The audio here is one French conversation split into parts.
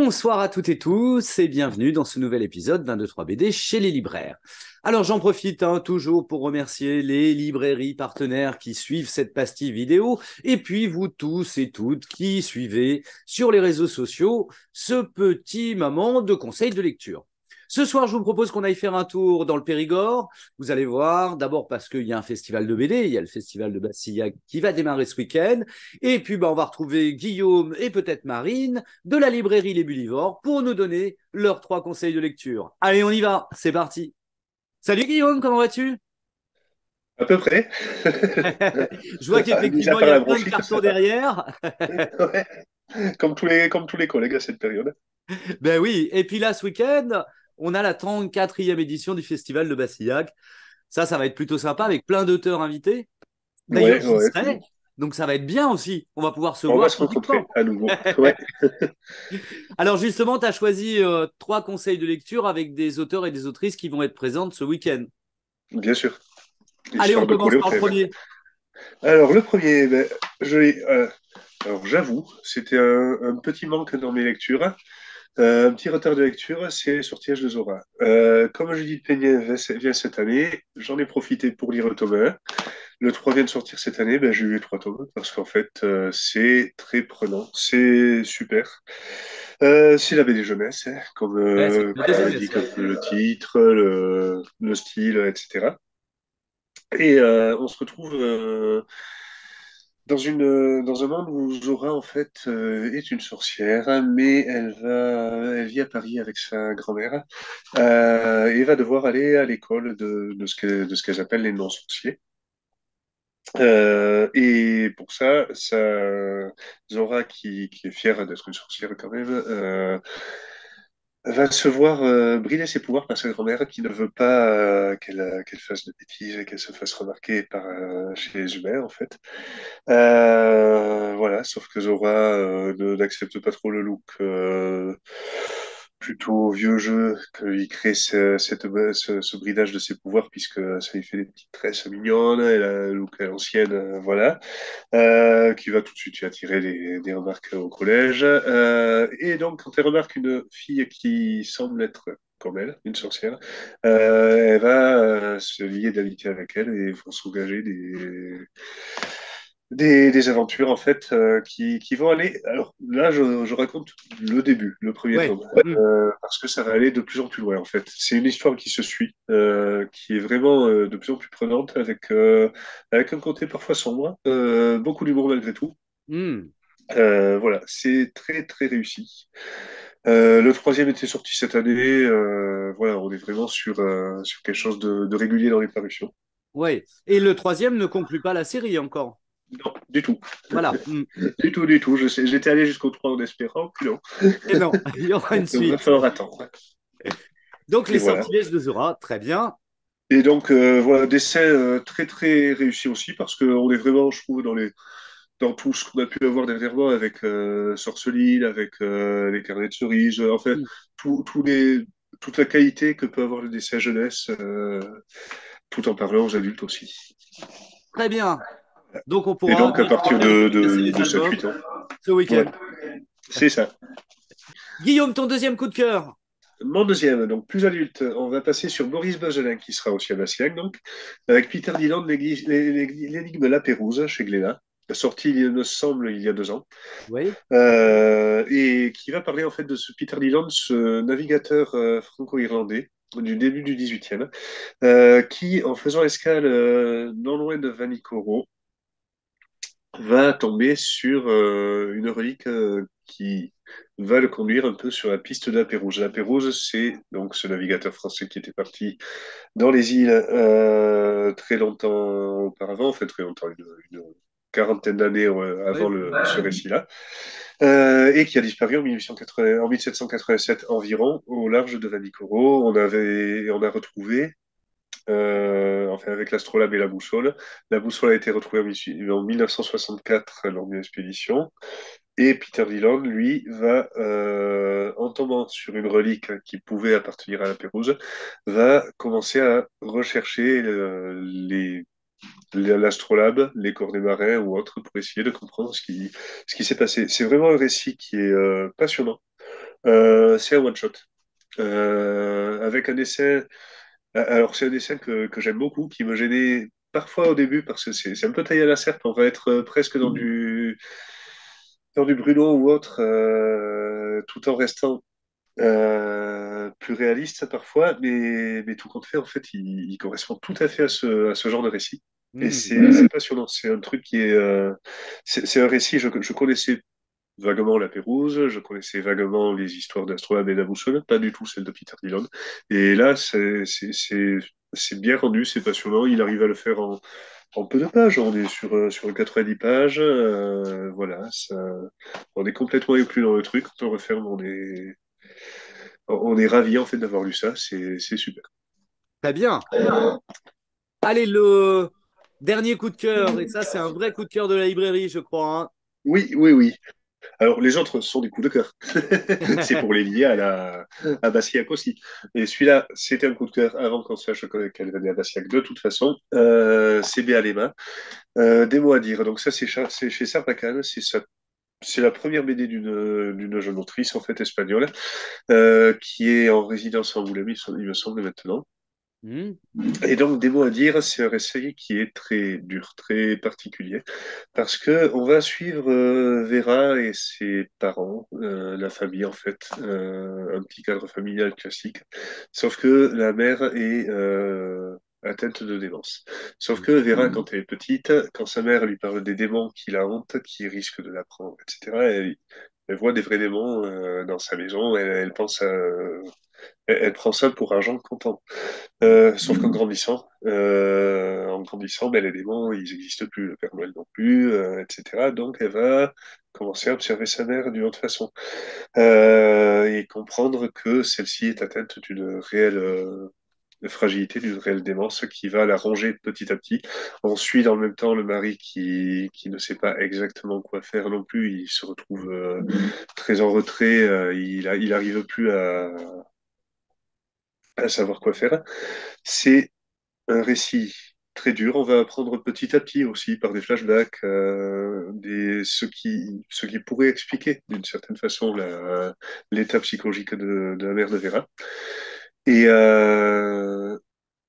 Bonsoir à toutes et tous et bienvenue dans ce nouvel épisode 23 BD chez les libraires. Alors j'en profite toujours pour remercier les librairies partenaires qui suivent cette pastille vidéo et puis vous tous et toutes qui suivez sur les réseaux sociaux ce petit moment de conseils de lecture. Ce soir, je vous propose qu'on aille faire un tour dans le Périgord. Vous allez voir, d'abord parce qu'il y a un festival de BD, il y a le festival de Bassillac qui va démarrer ce week-end. Et puis, on va retrouver Guillaume et peut-être Marine de la librairie Les Bulivores pour nous donner leurs 3 conseils de lecture. Allez, on y va, c'est parti. Salut Guillaume, comment vas-tu? À peu près. Je vois Mis à qu'effectivement, il part y a la plein de bronchite, cartons ça va. derrière. Ouais. Comme tous les collègues à cette période. Ben oui, et puis là, ce week-end, on a la 34e édition du festival de Bassillac. Ça va être plutôt sympa avec plein d'auteurs invités. D'ailleurs, Ouais, j'y ouais. serai, donc ça va être bien aussi. On va pouvoir se On va voir se rencontrer physiquement. à nouveau. Ouais. Alors justement, tu as choisi 3 conseils de lecture avec des auteurs et des autrices qui vont être présentes ce week-end. Bien sûr. Allez, on Histoire de commence coller au par le thème. premier. Alors, le premier, je l'ai, alors j'avoue, c'était un petit manque dans mes lectures. Un petit retard de lecture, c'est Sortilège de Zora. Comme Judith Peignet vient cette année, j'en ai profité pour lire le tome 1. Le 3 vient de sortir cette année, j'ai lu les 3 tomes parce qu'en fait, c'est très prenant, c'est super. C'est la BD jeunesse, hein, Ouais, c'est une BD comme jeunesse, indique un ouais. peu le titre, le style, etc. Et on se retrouve dans un monde où Zora, en fait, est une sorcière, mais elle vit à Paris avec sa grand-mère et va devoir aller à l'école de ce qu'elles appellent les non-sorciers. Et pour Zora, qui est fière d'être une sorcière quand même, va se voir brider ses pouvoirs par sa grand-mère qui ne veut pas qu'elle fasse de bêtises et qu'elle se fasse remarquer chez les humains, en fait. Voilà, sauf que Zora n'accepte pas trop le look plutôt vieux jeu qu'il crée ce bridage de ses pouvoirs puisque ça lui fait des petites tresses mignonnes, elle a un look à l'ancienne, voilà, qui va tout de suite lui attirer des remarques au collège. Et donc, quand elle remarque une fille qui semble être comme elle, une sorcière, elle va se lier d'amitié avec elle et vont s'engager des aventures en fait qui vont aller. Alors là, je raconte le début, le premier Ouais. tome, Mm. parce que ça va aller de plus en plus loin en fait. C'est une histoire qui se suit, qui est vraiment de plus en plus prenante, avec un côté parfois sombre, beaucoup d'humour malgré tout. Mm. Voilà, c'est très très réussi. Le troisième était sorti cette année. Voilà, on est vraiment sur quelque chose de régulier dans les parutions. Ouais. Et le troisième ne conclut pas la série encore. Non, du tout. Voilà. Mm. Du tout, du tout. J'étais allé jusqu'au 3 en espérant, puis non. Et non, il y aura une Donc, il va suite. falloir attendre. Donc Et les voilà. sortilèges de Zora, très bien. Et donc, voilà, des scènes très, très réussies aussi, parce qu'on est vraiment, je trouve, dans tout ce qu'on a pu avoir dernièrement avec Sorceline, avec les carnets de cerises, en fait, Mm. tous les, toute la qualité que peut avoir le dessin jeunesse, tout en parlant aux adultes aussi. Très bien. Donc on Et pourra donc, à partir décrocher dédicacer les de albums 7-8 ans. ce week-end. Ouais, c'est ça. Guillaume, ton deuxième coup de cœur. Mon deuxième, donc plus adulte, on va passer sur Boris Bazelin, qui sera aussi à Massiac, donc, avec Peter Dillon, l'énigme La Pérouse, chez Glénat, sorti, il me semble, il y a 2 ans, Oui. et qui va parler en fait de ce Peter Dillon, ce navigateur franco-irlandais du début du 18e, qui, en faisant escale non loin de Vanikoro, va tomber sur une relique qui va le conduire un peu sur la piste de la Pérouse. La Pérouse, c'est donc ce navigateur français qui était parti dans les îles très longtemps auparavant, en fait très longtemps, une quarantaine d'années avant Oui. ce récit-là, et qui a disparu en 1880, en 1787 environ, au large de Vanikoro. On a retrouvé enfin avec l'astrolabe et la boussole. La boussole a été retrouvée en 1964 lors d'une expédition. Et Peter Dillon, lui, en tombant sur une relique qui pouvait appartenir à la Pérouse, va commencer à rechercher l'astrolabe, les corps des marins ou autres pour essayer de comprendre ce qui s'est passé. C'est vraiment un récit qui est passionnant, C'est un one-shot. Avec un dessin. Alors, c'est un dessin que j'aime beaucoup, qui me gênait parfois au début parce que c'est un peu taillé à la serpe. On va être presque dans du Bruno ou autre, tout en restant plus réaliste parfois, mais tout compte fait, en fait, il correspond tout à fait à ce genre de récit. Et c'est passionnant. C'est un truc qui est. C'est un récit, je connaissais vaguement La Pérouse, je connaissais vaguement les histoires d'Astroab et d'Aboussole, pas du tout celle de Peter Dillon. Et là, c'est bien rendu, c'est passionnant. Il arrive à le faire en peu de pages. On est sur 90 pages. Voilà, on est complètement inclus dans le truc. Quand on referme, on est ravis en fait d'avoir lu ça. C'est super. Très bien. Allez, le dernier coup de cœur, et ça, c'est un vrai coup de cœur de la librairie, je crois. Oui, oui, oui. Alors, les autres sont des coups de cœur. C'est pour les lier à Bassillac aussi. Et celui-là, c'était un coup de cœur avant qu'on sache qu'elle venait à Bassillac. De toute façon, c'est Béalema. Des mots à dire. Donc ça, c'est chez Sarbacane. C'est la première BD d'une jeune autrice, en fait, espagnole, qui est en résidence en Angoulême, il me semble maintenant. Hmm. Et donc, des mots à dire, c'est un récit qui est très dur, très particulier, parce que on va suivre Vera et ses parents, la famille en fait, un petit cadre familial classique, sauf que la mère est atteinte de démence. Sauf que Vera, quand elle est petite, quand sa mère lui parle des démons qui la hantent, qui risquent de la prendre, etc., elle voit des vrais démons dans sa maison, elle pense elle prend ça pour argent comptant. Sauf en grandissant, ben, les démons, ils n'existent plus, le Père Noël non plus, etc. Donc, elle va commencer à observer sa mère d'une autre façon et comprendre que celle-ci est atteinte d'une réelle fragilité, d'une réelle démence qui va la ronger petit à petit. On suit dans le même temps le mari qui ne sait pas exactement quoi faire non plus. Il se retrouve très en retrait. Il arrive plus à savoir quoi faire. C'est un récit très dur. On va apprendre petit à petit aussi par des flashbacks, ce qui pourrait expliquer d'une certaine façon l'état psychologique de la mère de Vera. Et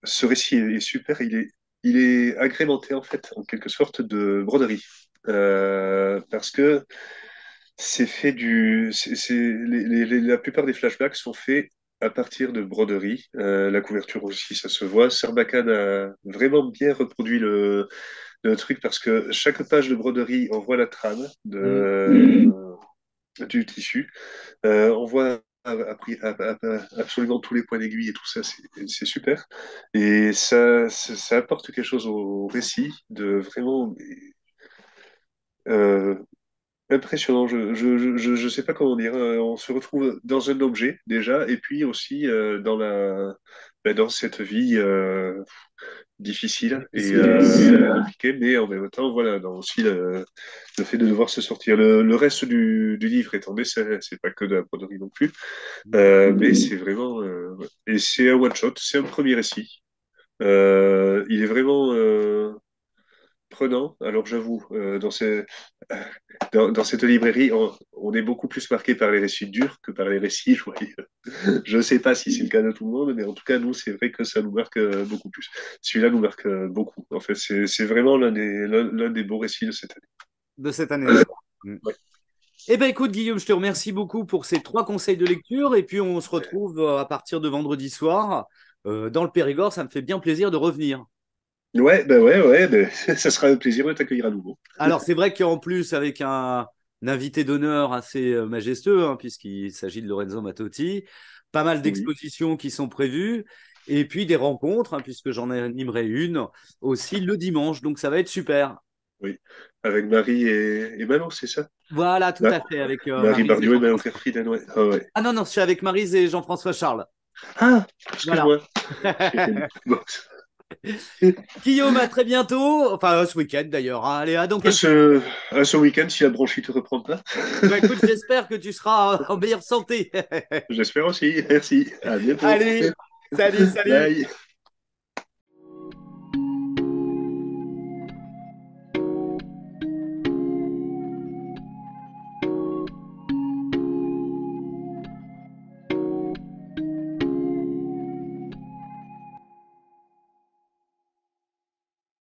ce récit est super. Il est agrémenté en fait en quelque sorte de broderie. Parce que c'est fait la plupart des flashbacks sont faits à partir de broderies. La couverture aussi, ça se voit. Sarbacane a vraiment bien reproduit le truc parce que chaque page de broderie, on voit la trame Hmm. du tissu. On voit absolument tous les points d'aiguille et tout ça, c'est super. Et ça apporte quelque chose au récit de vraiment euh, impressionnant, je sais pas comment dire. On se retrouve dans un objet déjà, et puis aussi dans cette vie difficile et Difficile. compliquée, mais en même temps, voilà, dans aussi le fait de devoir se sortir. Le reste du livre est en dessin, c'est pas que de la broderie non plus, Hmm. mais c'est vraiment ouais. Et c'est un one shot, c'est un premier récit. Il est vraiment prenant. Alors j'avoue, dans cette librairie, on est beaucoup plus marqué par les récits durs que par les récits joyeux. Je ne sais pas si c'est le cas de tout le monde, mais en tout cas, nous, c'est vrai que ça nous marque beaucoup plus. Celui-là nous marque beaucoup. En fait, c'est vraiment l'un des beaux récits de cette année. De cette année-là. Hmm. Ouais. Eh ben écoute Guillaume, je te remercie beaucoup pour ces 3 conseils de lecture et puis on se retrouve à partir de vendredi soir dans le Périgord. Ça me fait bien plaisir de revenir. Ouais, ben, ça sera un plaisir de t'accueillir à nouveau. Alors c'est vrai qu'en plus avec un invité d'honneur assez majestueux, hein, puisqu'il s'agit de Lorenzo Mattotti, pas mal Oui, d'expositions qui sont prévues et puis des rencontres, hein, puisque j'en animerai une aussi le dimanche. Donc ça va être super. oui. Avec Marie et Manon, c'est ça? Voilà, tout Ma- à fait, avec Marie Maryse et Bardiou et Manon Jean-François. Kerfrieden, ouais. Ah, ouais. Ah non, non, je suis avec Maryse et Jean-François Charles. Ah, Voilà. excuse-moi. Bon. Guillaume, à très bientôt. Enfin, ce week-end d'ailleurs, hein. Allez, à dans quelques. Ce week-end, si la bronchite ne reprend pas. Bah, écoute, j'espère que tu seras en meilleure santé. J'espère aussi. Merci. À bientôt. Allez, salut, salut. Bye.